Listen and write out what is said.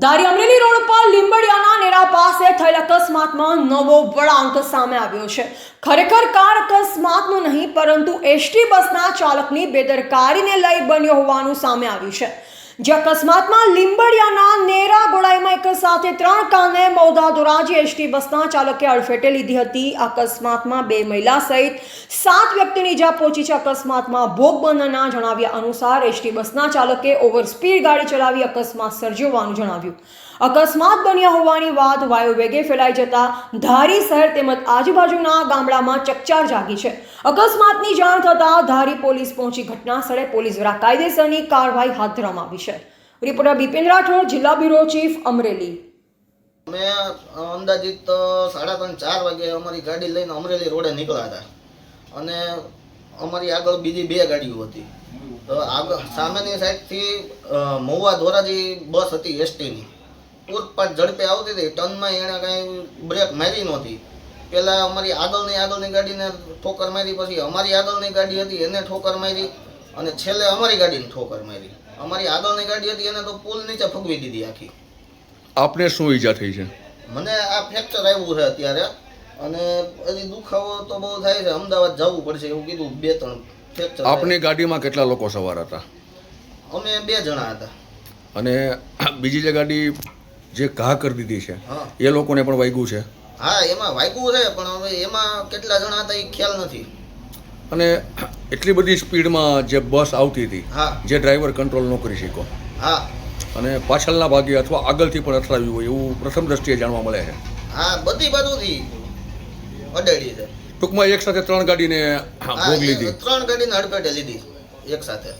ધારી Amreli road પર લીંબડિયાના નેરા પાસે થયેલ અકસ્માતમાં નવો વળાંક સામે આવ્યો છે। ખરેખર કાર અકસ્માતનો નહીં પરંતુ એસટી બસના ચાલકની બેદરકારીને લઈ બન્યો હોવાનું સામે આવ્યું છે। જે અકસ્માતમાં લીંબડિયાના નેરા ગોળાઈમાં એક સાથે 3 કારને મોઢા ધોરાજી એસટી બસના ચાલકે અડફેટે લીધી હતી। અકસ્માતમાં 2 મહિલા સહિત 7 વ્યક્તિને ઈજા પહોંચી છે। અકસ્માતમાં ભોગ બનનારના જણાવ્યા અનુસાર એસટી બસના ચાલકે ઓવર સ્પીડ ગાડી ચલાવી અકસ્માત સર્જ્યો હોવાનું જણાવ્યું। અકસ્માત બન્યા હોવાની વાત વાયુવેગે ફેલાઈ જતા ધારી શહેર તેમજ આજુબાજુના ગામડામાં ચકચાર જાગી છે। અકસ્માતની જાણ થતાં ધારી પોલીસ પહોંચી ઘટના સ્થળે પોલીસ દ્વારા કાયદેસરની કાર્યવાહી હાથ ધરવામાં આવી છે। રિપોર્ટર બિપિન રાઠોડ, જિલ્લા બ્યુરો ચીફ, અમરેલી। અમે અંદાજિત 3:30-4 વાગે અમારી ગાડી લઈને અમરેલી રોડે નીકળ્યા હતા અને અમારી આગળ બીજી 2 ગાડીઓ હતી। તો આગળ સામેની સાઈડથી મહુવા ધોરાજી બસ હતી એસટીની, પૂરપાટ ઝડપે આવતી હતી। ટર્નમાં એણે કાંઈ બ્રેક મારી નહોતી। પહેલાં અમારી આગળની ગાડીને ઠોકર મારી, પછી અમારી આગળની ગાડી હતી એને ઠોકર મારી અને છેલ્લે અમારી ગાડીને ઠોકર મારી। અમારી આગળની ગાડી હતી એને તો પુલ નીચે ફગવી દીધી આખી। આપને શું ઈજા થઈ છે? મને આ ફ્રેક્ચર આવ્યું છે અત્યારે અને હજી દુખાવો તો બહુ થાય છે। અમદાવાદ જવું પડશે એવું કીધું। 2-3 ફ્રેક્ચર। આપની ગાડીમાં કેટલા લોકો સવાર હતા? અમે 2 જણા હતા અને બીજી જે ગાડી જે ઘા કરી દીધી છે હા એ લોકોને પણ વાગ્યું છે? હા, એમાં વાગ્યું છે પણ હવે એમાં કેટલા જણા હતા એ ખ્યાલ નથી। અને એટલી બધી સ્પીડમાં જે બસ આવતી હતી, હા જે ડ્રાઈવર કંટ્રોલ ન કરી શક્યો હા અને પાછળના ભાગે અથવા આગળથી પણ અથડાવ્યું હોય એવું પ્રથમ દ્રષ્ટિએ જાણવા મળે છે। હા, બધી બાજુથી અડાડી છે। ટૂંકમાં એક સાથે 3 ગાડીને ભોગ લીધી। 3 ગાડીને અડફેટે લીધી એક સાથે।